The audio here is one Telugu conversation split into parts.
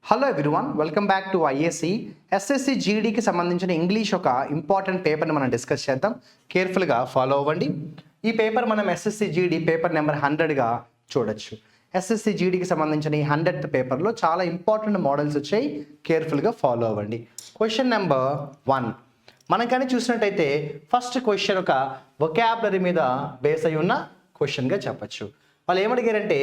Hello everyone, welcome back to IAC. SSC జీడీకి సంబంధించిన ఇంగ్లీష్ ఒక ఇంపార్టెంట్ పేపర్ని మనం డిస్కస్ చేద్దాం. కేర్ఫుల్గా ఫాలో అవ్వండి. ఈ పేపర్ మనం ఎస్ఎస్సి జీడీ పేపర్ నెంబర్ 100గా చూడొచ్చు. ఎస్ఎస్సి జీడీకి సంబంధించిన ఈ 100th పేపర్లో చాలా ఇంపార్టెంట్ మోడల్స్ వచ్చాయి. కేర్ఫుల్గా ఫాలో అవ్వండి. క్వశ్చన్ నెంబర్ 1 మనం కానీ చూసినట్టయితే ఫస్ట్ క్వశ్చన్ ఒక వొకాబులరీ మీద బేస్ అయి ఉన్న క్వశ్చన్గా చెప్పచ్చు. వాళ్ళు ఏమడిగారంటే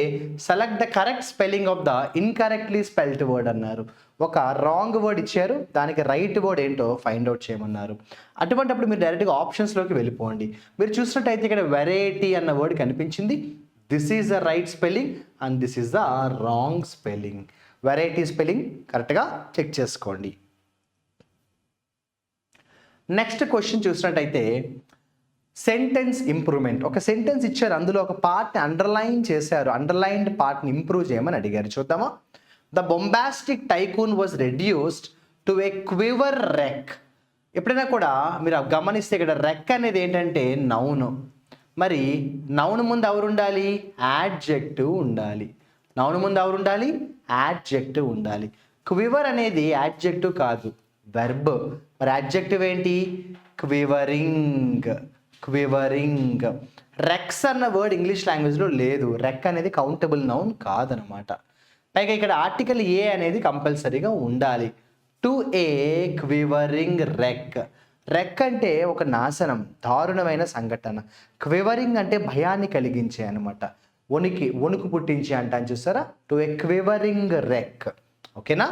select the correct spelling of the incorrectly spelled word అన్నారు. ఒక రాంగ్ వర్డ్ ఇచ్చారు, దానికి రైట్ వర్డ్ ఏంటో ఫైండ్ అవుట్ చేయమన్నారు. అటువంటిప్పుడు మీరు డైరెక్ట్గా ఆప్షన్స్లోకి వెళ్ళిపోండి. మీరు చూసినట్టయితే ఇక్కడ వెరైటీ అన్న వర్డ్ కనిపించింది. This is the right spelling and this is the wrong spelling. Variety spelling కరెక్ట్గా చెక్ చేసుకోండి. నెక్స్ట్ క్వశ్చన్ చూసినట్టయితే సెంటెన్స్ ఇంప్రూవ్మెంట్. ఒక సెంటెన్స్ ఇచ్చారు, అందులో ఒక పార్ట్ని అండర్లైన్ చేశారు. అండర్లైన్డ్ పార్ట్ని ఇంప్రూవ్ చేయమని అడిగారు. చూద్దామా. The bombastic tycoon was reduced to a quiver wreck. ఎప్పుడైనా కూడా మీరు గమనిస్తే ఇక్కడ రెక్ అనేది ఏంటంటే నౌన్. మరి నౌన్ ముందు ఎవరు ఉండాలి? యాడ్జెక్టివ్ ఉండాలి. నౌన్ ముందు ఎవరు ఉండాలి? యాడ్జెక్టివ్ ఉండాలి. క్వివర్ అనేది యాడ్జెక్టివ్ కాదు, వెర్బ్. మరి యాడ్జెక్టివ్ ఏంటి? క్వివరింగ్. క్వివరింగ్. రెక్స్ అన్న వర్డ్ ఇంగ్లీష్ లాంగ్వేజ్లో లేదు. రెక్ అనేది కౌంటబుల్ నౌన్ కాదనమాట. పైగా ఇక్కడ ఆర్టికల్ ఏ అనేది కంపల్సరీగా ఉండాలి. టు ఏ క్వివరింగ్ రెక్. రెక్ అంటే ఒక నాశనం, దారుణమైన సంఘటన. క్వివరింగ్ అంటే భయాన్ని కలిగించే అనమాట. వణుకు పుట్టించే అంటాను, చూసారా? టు ఏ క్వివరింగ్ రెక్. ఓకేనా.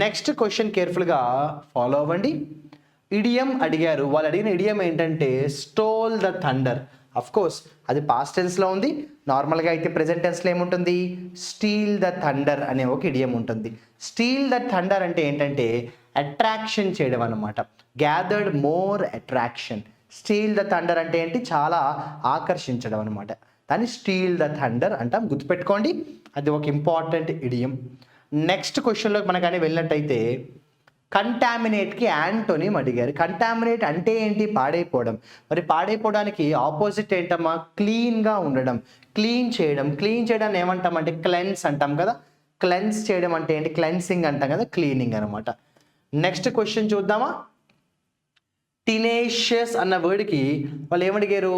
నెక్స్ట్ క్వశ్చన్ కేర్ఫుల్గా ఫాలో అవ్వండి. ఇడియం అడిగారు. వాళ్ళు అడిగిన ఇడియం ఏంటంటే stole the thunder. Of course అది పాస్ట్ టెన్స్లో ఉంది. నార్మల్గా అయితే ప్రెజెంట్ టెన్స్లో ఏముంటుంది? స్టీల్ ద థండర్ అనే ఒక ఇడియం ఉంటుంది. స్టీల్ ద థండర్ అంటే ఏంటంటే అట్రాక్షన్ చేయడం అనమాట. Gathered more attraction. Steal the thunder అంటే ఏంటి? చాలా ఆకర్షించడం అనమాట. దాన్ని స్టీల్ ద థండర్ అంటాం, గుర్తుపెట్టుకోండి. అది ఒక ఇంపార్టెంట్ ఇడియం. నెక్స్ట్ క్వశ్చన్లోకి మనకు కానీ వెళ్ళినట్టయితే కంటామినేట్కి యాంటోనిమ్ అడిగారు. కంటామినేట్ అంటే ఏంటి? పాడైపోవడం. మరి పాడైపోవడానికి ఆపోజిట్ ఏంటమ్మా? క్లీన్గా ఉండడం, క్లీన్ చేయడం. క్లీన్ చేయడాన్ని ఏమంటాం అంటే క్లెన్స్ అంటాం కదా. క్లెన్స్ చేయడం అంటే ఏంటి? క్లెన్సింగ్ అంటాం కదా, క్లీనింగ్ అనమాట. నెక్స్ట్ క్వశ్చన్ చూద్దామా. టినేషియస్ అన్న వర్డ్కి వాళ్ళు ఏమడిగారు?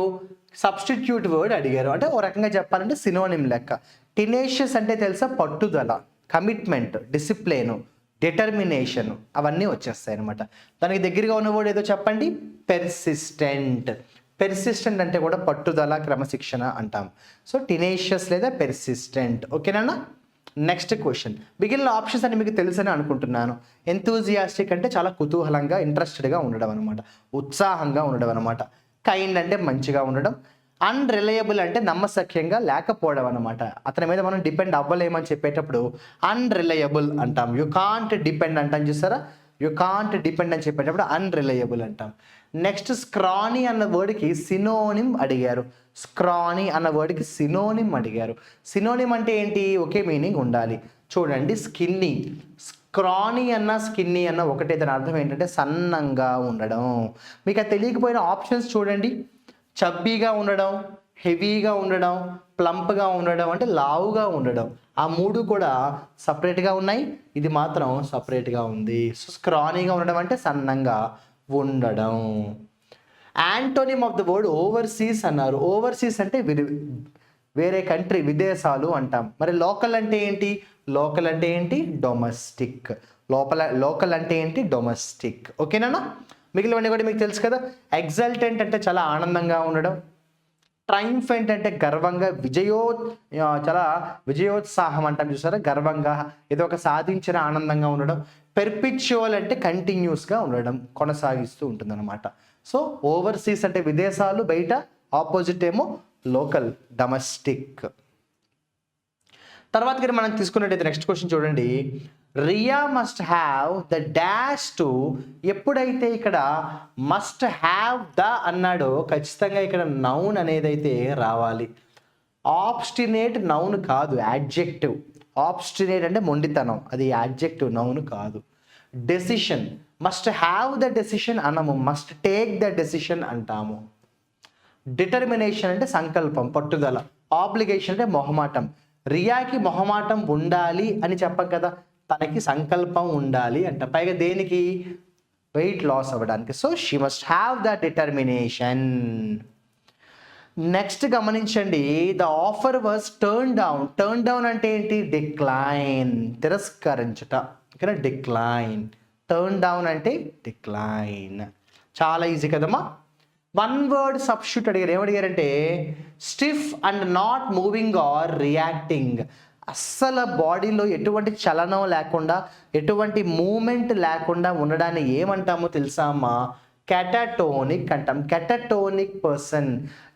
సబ్స్టిట్యూట్ వర్డ్ అడిగారు. అంటే ఓ రకంగా చెప్పాలంటే సినోనిమ్ లెక్క. టినేషియస్ అంటే తెలుసా? పట్టుదల, కమిట్మెంట్, డిసిప్లిన్, డిటర్మినేషన్, అవన్నీ వచ్చేస్తాయి అనమాట. దానికి దగ్గరగా ఉన్న వర్డ్ ఏదో చెప్పండి. పెర్సిస్టెంట్. పెర్సిస్టెంట్ అంటే కూడా పట్టుదల, క్రమశిక్షణ అంటాం. సో టినేషియస్ లేదా పెర్సిస్టెంట్. ఓకేనా. Next question. మిగిలిన ఆప్షన్స్ అని మీకు తెలుసని అనుకుంటున్నాను. ఎంతూజియాస్టిక్ అంటే చాలా కుతూహలంగా, ఇంట్రెస్టెడ్గా ఉండడం అనమాట, ఉత్సాహంగా ఉండడం అనమాట. కైండ్ అంటే మంచిగా ఉండడం. అన్రిలయబుల్ అంటే నమ్మశక్యంగా లేకపోవడం అనమాట. అతని మీద మనం డిపెండ్ అవ్వలేమని చెప్పేటప్పుడు అన్రిలయబుల్ అంటాం. యు కాంట్ డిపెండ్ అంటాం, చూసారా? యు కాంట్ డిపెండ్ అని చెప్పేటప్పుడు అన్రిలయబుల్ అంటాం. నెక్స్ట్ స్క్రానీ అన్న వర్డ్కి సినోనిమ్ అడిగారు. స్క్రానీ అన్న వర్డ్కి సినోనిమ్ అడిగారు. సినోనిమ్ అంటే ఏంటి? ఒకే మీనింగ్ ఉండాలి. చూడండి, స్కిన్నీ. స్క్రానీ అన్న స్కిన్నీ అన్న ఒకటే. దాని అర్థం ఏంటంటే సన్నంగా ఉండడం. మీకు అది తెలియకపోయిన ఆప్షన్స్ చూడండి. చబ్బీగా ఉండడం, హెవీగా ఉండడం, ప్లంప్గా ఉండడం అంటే లావుగా ఉండడం. ఆ మూడు కూడా సపరేట్గా ఉన్నాయి, ఇది మాత్రం సపరేట్గా ఉంది. సో స్క్రానీగా ఉండడం అంటే సన్నంగా ఉండడం. Antonym of the word overseas అన్నారు. ఓవర్సీస్ అంటే వేరే కంట్రీ, విదేశాలు అంటాం. మరి లోకల్ అంటే ఏంటి? లోకల్ అంటే ఏంటి? డొమెస్టిక్. లోకల్ అంటే ఏంటి? డొమెస్టిక్. ఓకేనా. మిగిలినవన్నీ కూడా మీకు తెలుసు కదా. ఎగ్జల్టెంట్ అంటే చాలా ఆనందంగా ఉండడం. ట్రైంఫెంట్ అంటే గర్వంగా, చాలా విజయోత్సాహం అంటాం, చూసారా? గర్వంగా ఏదో ఒక సాధించిన ఆనందంగా ఉండడం. పెర్పిచువల్ అంటే కంటిన్యూస్గా ఉండడం, కొనసాగిస్తూ ఉంటుంది అనమాట. సో ఓవర్సీస్ అంటే విదేశాలు, బయట. ఆపోజిట్ ఏమో లోకల్, డొమెస్టిక్. తర్వాత మనం తీసుకున్నట్టయితే నెక్స్ట్ క్వశ్చన్ చూడండి. Riya must have the dash to. ఎప్పుడైతే ఇక్కడ మస్ట్ హ్యావ్ ద అన్నాడో ఖచ్చితంగా ఇక్కడ నౌన్ అనేది అయితే రావాలి. ఆబ్స్టినేట్ నౌన్ కాదు, యాడ్జెక్టివ్. ఆబ్స్టినేట్ అంటే మొండితనం, అది యాడ్జెక్టివ్, నౌన్ కాదు. Decision. Must have the decision అనము, మస్ట్ టేక్ ద డెసిషన్ అంటాము. డిటర్మినేషన్ అంటే సంకల్పం, పట్టుదల. ఆబ్లిగేషన్ అంటే మొహమాటం. రియాకి మొహమాటం ఉండాలి అని చెప్పం కదా, తనకి సంకల్పం ఉండాలి అంట. పైగా దేనికి? వెయిట్ లాస్ అవ్వడానికి. So she must have the determination. Next గమనించండి, the offer was turn down. Turn down అంటే ఏంటి? డిక్లైన్, తిరస్కరించుట. ఇక్కడ డిక్లైన్. టర్న్ డౌన్ అంటే డిక్లైన్. చాలా ఈజీ కదమ్మా. వన్ వర్డ్ సబ్స్టిట్యూట్ అడిగారు. ఏమడిగారంటే stiff and not moving or reacting. అస్సలు బాడీలో ఎటువంటి చలనం లేకుండా, ఎటువంటి మూమెంట్ లేకుండా ఉండడాన్ని ఏమంటామో తెలుసా అమ్మా? కెటటోనిక్ అంటాం. Catatonic person.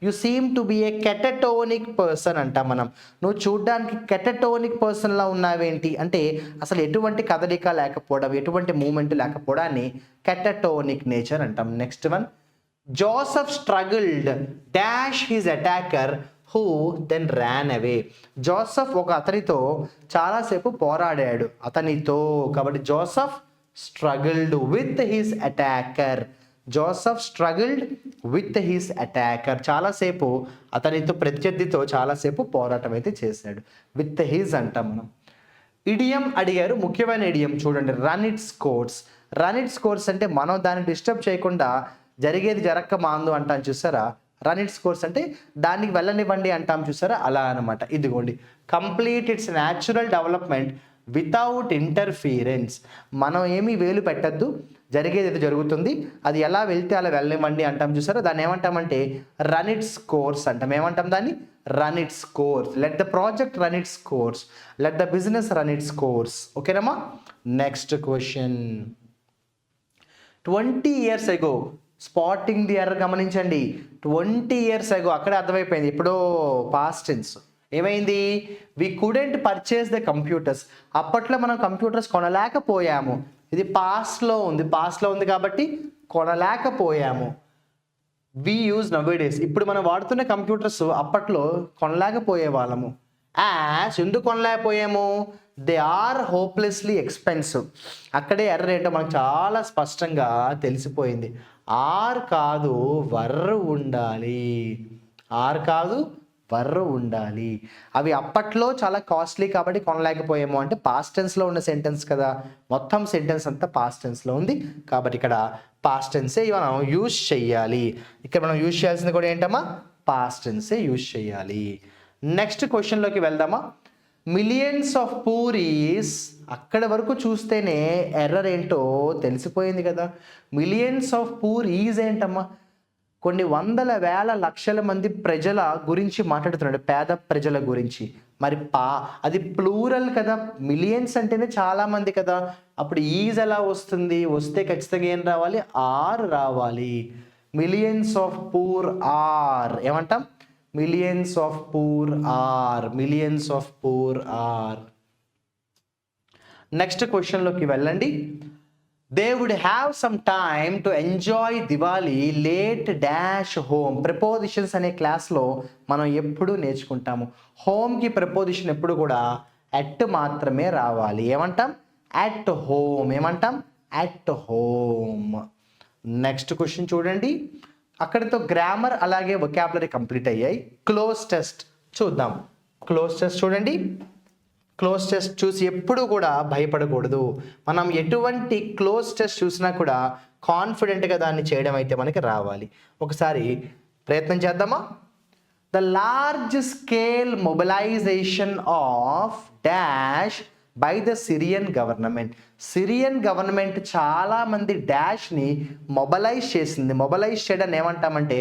You seem to be a catatonic person అంటాం మనం. నువ్వు చూడ్డానికి కెటటోనిక్ పర్సన్లా ఉన్నావేంటి అంటే అసలు ఎటువంటి కదలిక లేకపోవడం, ఎటువంటి మూమెంట్ లేకపోవడాన్ని కెటటోనిక్ నేచర్ అంటాం. Next one, Joseph struggled dash his attacker who then ran away. Joseph ఒక అతనితో చాలాసేపు పోరాడాడు, అతనితో. కాబట్టి Joseph struggled with his attacker. Joseph struggled with his attacker. చాలాసేపు అతనితో, ప్రత్యర్థితో చాలాసేపు పోరాటం అయితే చేశాడు. విత్ హిజ్ అంటాం మనం. ఇడియం అడిగారు, ముఖ్యమైన ఇడియం చూడండి, run its course. Run its course అంటే మనం దాన్ని డిస్టర్బ్ చేయకుండా జరిగేది జరక్క మాందు అంటాం చూసారా. రన్ ఇట్స్ కోర్స్ అంటే దానికి వెళ్ళనివ్వండి అంటాం చూసారా, అలా అనమాట. ఇదిగోండి, complete it's natural development without interference. మనం ఏమీ వేలు పెట్టద్దు, జరిగేది ఏదో జరుగుతుంది, అది ఎలా వెళ్తే అలా వెళ్ళనివ్వండి అంటాం చూసారా, దాన్ని ఏమంటామంటే రన్ ఇట్స్ కోర్స్ అంటాం. ఏమంటాం దాన్ని? Run its course. Let the project run its course, let the business run its course. ఓకేనమ్మా. Next question. 20 years ago, spotting the error. గమనించండి, 20 years ago అక్కడే అర్థమైపోయింది, ఎప్పుడో పాస్ట్ టెన్స్. ఏమైంది? We couldn't purchase the computers. అప్పట్లో మనం కంప్యూటర్స్ కొనలేకపోయాము. ఇది పాస్ట్లో ఉంది, పాస్ట్లో ఉంది కాబట్టి కొనలేకపోయాము. We use nowadays. ఇప్పుడు మనం వాడుతున్న కంప్యూటర్స్ అప్పట్లో కొనలేకపోయే వాళ్ళము. యాజ్ ఎందుకు కొనలేకపోయాము? They are hopelessly expensive. అక్కడే ఎర్రర్ ఏంటో మనకు చాలా స్పష్టంగా తెలిసిపోయింది. ఆర్ కాదు వర్రు ఉండాలి. ఆర్ కాదు వర్రు ఉండాలి. అవి అప్పట్లో చాలా కాస్ట్లీ కాబట్టి కొనలేకపోయాము అంటే పాస్ట్ టెన్స్లో ఉన్న సెంటెన్స్ కదా, మొత్తం సెంటెన్స్ అంతా పాస్ట్ టెన్స్లో ఉంది కాబట్టి ఇక్కడ పాస్ట్ టెన్సే మనం యూజ్ చెయ్యాలి. ఇక్కడ మనం యూజ్ చేయాల్సింది కూడా ఏంటమ్మా? పాస్ట్ టెన్సే యూజ్ చేయాలి. నెక్స్ట్ క్వశ్చన్లోకి వెళ్దామా. Millions of poor is. అక్కడ వరకు చూస్తేనే ఎర్రర్ ఏంటో తెలిసిపోయింది కదా. మిలియన్స్ ఆఫ్ పూర్ ఈజ్ ఏంటమ్మా? కొన్ని వందల వేల లక్షల మంది ప్రజల గురించి మాట్లాడుతున్నాడు, పేద ప్రజల గురించి. మరి అది ప్లూరల్ కదా, మిలియన్స్ అంటేనే చాలా మంది కదా. అప్పుడు ఈజ్ ఎలా వస్తుంది? వస్తే ఖచ్చితంగా ఏం రావాలి? ఆర్ రావాలి. Millions of poor are. ఏమంటాం? Millions of poor are. Millions of poor are. Next క్వశ్చన్లోకి వెళ్ళండి. They would have some time to enjoy Diwali late dash home. Prepositions అనే క్లాస్లో మనం ఎప్పుడు నేర్చుకుంటాము. హోమ్కి ప్రిపోజిషన్ ఎప్పుడు కూడా అట్ మాత్రమే రావాలి. ఏమంటాం? At home. ఏమంటాం? At home. నెక్స్ట్ క్వశ్చన్ చూడండి. అక్కడితో గ్రామర్ అలాగే వొకాబులరీ కంప్లీట్ అయ్యాయి. క్లోజ్ టెస్ట్ చూద్దాం. క్లోజ్ టెస్ట్ చూడండి. క్లోజ్ టెస్ట్ చూసి ఎప్పుడు కూడా భయపడకూడదు. మనం ఎటువంటి క్లోజ్ టెస్ట్ చూసినా కూడా కాన్ఫిడెంట్గా దాన్ని చేయడం అయితే మనకి రావాలి. ఒకసారి ప్రయత్నం చేద్దామా. The large scale mobilisation of dash by the Syrian government. Syrian government చాలామంది డాష్ని మొబలైజ్ చేసింది. మొబలైజ్ చేయడం ఏమంటామంటే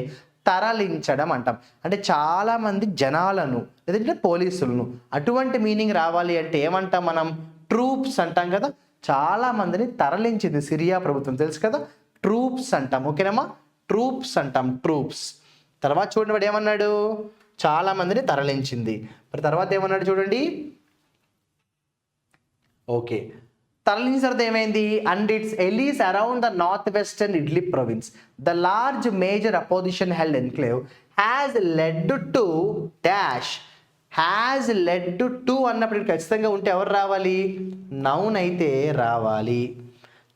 తరలించడం అంటాం. అంటే చాలామంది జనాలను లేదంటే పోలీసులను, అటువంటి మీనింగ్ రావాలి అంటే ఏమంటాం మనం? ట్రూప్స్ అంటాం కదా. చాలామందిని తరలించింది సిరియా ప్రభుత్వం, తెలుసు కదా, ట్రూప్స్ అంటాం. ఓకేనమ్మా, ట్రూప్స్ అంటాం, ట్రూప్స్. తర్వాత చూడండి వాడు ఏమన్నాడు? చాలామందిని తరలించింది. మరి తర్వాత ఏమన్నాడు చూడండి. ఓకే, తరలించిన తర్వాత ఏమైంది? And its allies around the north western Idlib province the large major opposition held enclave has led to dash. Has led to అన్నప్పుడు ఖచ్చితంగా ఉంటే ఎవరు రావాలి? నౌన్ అయితే రావాలి.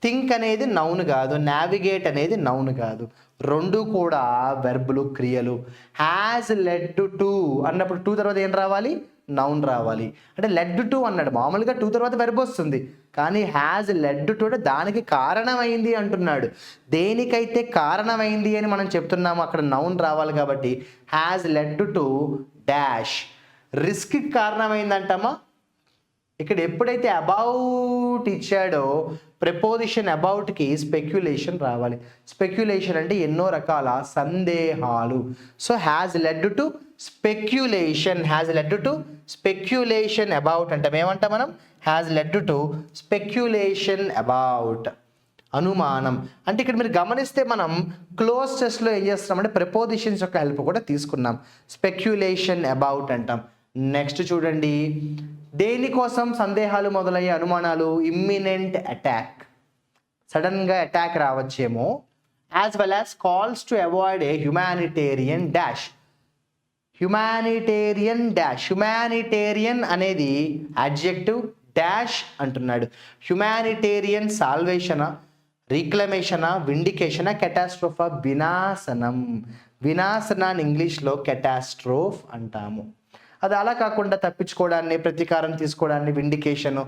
థింక్ అనేది నౌన్ కాదు, నావిగేట్ అనేది నౌన్ కాదు, రెండు కూడా వెర్బులు, క్రియలు. హ్యాస్ లెడ్ టు అన్నప్పుడు టు తర్వాత ఏం రావాలి? నౌన్ రావాలి. అంటే లెడ్ టు అన్నాడు, మామూలుగా టు తర్వాత వెర్బ్ వస్తుంది, కానీ హ్యాజ్ లెడ్ టు అంటే దానికి కారణమైంది అంటున్నాడు. దేనికైతే కారణమైంది అని మనం చెప్తున్నాము అక్కడ నౌన్ రావాలి కాబట్టి హ్యాజ్ లెడ్ టు డాష్. రిస్క్కి కారణమైందంటామా, ఇక్కడ ఎప్పుడైతే అబౌట్ ఇచ్చాడో ప్రిపోజిషన్ అబౌట్కి స్పెక్యులేషన్ రావాలి. స్పెక్యులేషన్ అంటే ఎన్నో రకాల సందేహాలు. So has led to speculation, has led to speculation about అంటే ఏమంటాం మనం, has led to speculation about, అనుమానం. అంటే ఇక్కడ మీరు గమనిస్తే మనం క్లోజ్ టెస్ట్లో ఏం చేస్తున్నామంటే ప్రిపోజిషన్స్ యొక్క హెల్ప్ కూడా తీసుకున్నాం. స్పెక్యులేషన్ అబౌట్ అంటాం. నెక్స్ట్ చూడండి, దేనికోసం సందేహాలు మొదలయ్యే అనుమానాలు, ఇమ్మినెంట్ అటాక్, సడన్గా అటాక్ రావచ్చేమో. As well as calls to avoid a humanitarian dash. Humanitarian dash, humanitarian అనేది అడ్జెక్టివ్, డాష్ అంటున్నాడు. హ్యుమానిటేరియన్ సాల్వేషనా, రీక్లమేషనా, విండికేషనా, కెటాస్ట్రోఫా, వినాశనం. వినాశనాన్ని ఇంగ్లీష్లో కెటాస్ట్రోఫ్ అంటాము. అది అలా కాకుండా తప్పించుకోవడాన్ని, ప్రతీకారం తీసుకోవడాన్ని విండికేషను.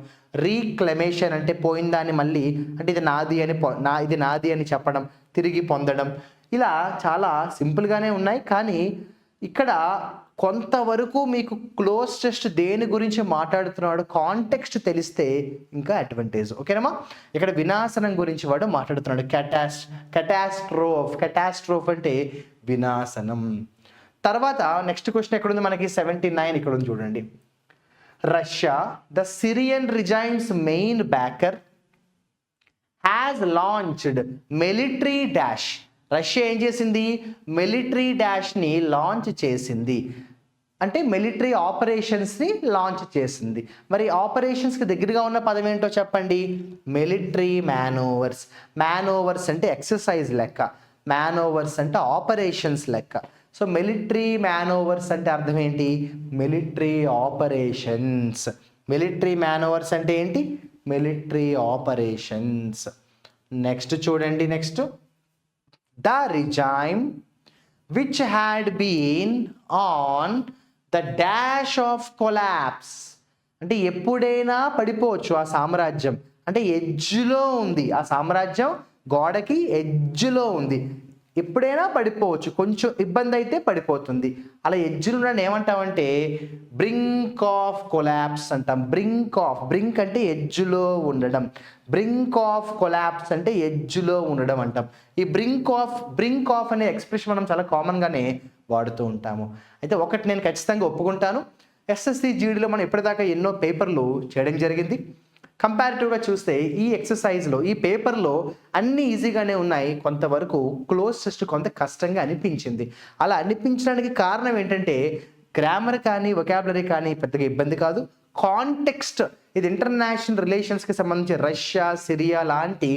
రీక్లమేషన్ అంటే పోయిన దాన్ని మళ్ళీ అంటే ఇది నాది అని ఇది నాది అని చెప్పడం, తిరిగి పొందడం. ఇలా చాలా సింపుల్గానే ఉన్నాయి, కానీ ఇక్కడ కొంతవరకు మీకు క్లోజ్ టెస్ట్ దేని గురించి మాట్లాడుతున్నాడు కాంటెక్స్ట్ తెలిస్తే ఇంకా అడ్వాంటేజ్. ఓకేనమ్మా, ఇక్కడ వినాశనం గురించి వాడు మాట్లాడుతున్నాడు. కెటాస్ట్రోఫ్ అంటే వినాశనం. తర్వాత నెక్స్ట్ క్వశ్చన్ ఎక్కడుంది మనకి, 79 ఇక్కడ ఉంది చూడండి. Russia, the Syrian regime's main backer, has launched military dash. Russia ఏం చేసింది, మిలిటరీ డాష్ని లాంచ్ చేసింది. అంటే మిలిటరీ ఆపరేషన్స్ని లాంచ్ చేసింది. మరి ఆపరేషన్స్కి దగ్గరగా ఉన్న పదం ఏంటో చెప్పండి, మిలిటరీ మ్యానోవర్స్. మ్యానోవర్స్ అంటే ఎక్సర్సైజ్ లెక్క, మ్యానోవర్స్ అంటే ఆపరేషన్స్ లెక్క. సో మిలిటరీ మ్యానోవర్స్ అంటే అర్థం ఏంటి, మిలిటరీ ఆపరేషన్స్. మిలిటరీ మ్యానోవర్స్ అంటే ఏంటి, మిలిటరీ ఆపరేషన్స్. నెక్స్ట్ చూడండి, next the regime which had been on the dash of collapse. అంటే ఎప్పుడైనా పడిపోవచ్చు ఆ సామ్రాజ్యం, అంటే ఎడ్జ్లో ఉంది ఆ సామ్రాజ్యం, గోడకి ఎడ్జ్లో ఉంది, ఎప్పుడైనా పడిపోవచ్చు, కొంచెం ఇబ్బంది అయితే పడిపోతుంది. అలా ఎడ్జ్లు ఉన్న ఏమంటామంటే బ్రింక్ ఆఫ్ కొలాప్స్ అంటాం. బ్రింక్ అంటే ఎడ్జ్లో ఉండడం, బ్రింక్ ఆఫ్ కొలాప్స్ అంటే ఎడ్జ్లో ఉండడం అంటాం. ఈ బ్రింక్ ఆఫ్ అనే ఎక్స్ప్రెషన్ మనం చాలా కామన్గానే వాడుతూ ఉంటాము. అయితే ఒకటి నేను ఖచ్చితంగా ఒప్పుకుంటాను, ఎస్ఎస్సి జీడీలో మనం ఇప్పటిదాకా ఎన్నో పేపర్లు చేయడం జరిగింది. కంపారిటివ్గా చూస్తే ఈ ఎక్సర్సైజ్లో, ఈ పేపర్లో అన్నీ ఈజీగానే ఉన్నాయి, కొంతవరకు క్లోజ్ టెస్ట్ కొంత కష్టంగా అనిపించింది. అలా అనిపించడానికి కారణం ఏంటంటే గ్రామర్ కానీ వొకాబులరీ కానీ పెద్దగా ఇబ్బంది కాదు, కాంటెక్స్ట్ ఇది ఇంటర్నేషనల్ రిలేషన్స్కి సంబంధించి రష్యా, సిరియా లాంటి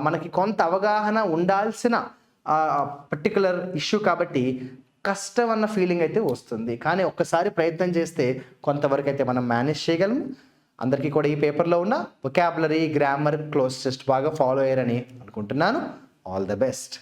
మనకి కొంత అవగాహన ఉండాల్సిన పర్టికులర్ ఇష్యూ కాబట్టి కష్టం అన్న ఫీలింగ్ అయితే వస్తుంది. కానీ ఒక్కసారి ప్రయత్నం చేస్తే కొంతవరకు అయితే మనం మేనేజ్ చేయగలము. అందరికీ కూడా ఈ పేపర్లో ఉన్న వొకాబులరీ, గ్రామర్, క్లోజ్ టెస్ట్ బాగా ఫాలో అయ్యారని అనుకుంటున్నాను. All the best.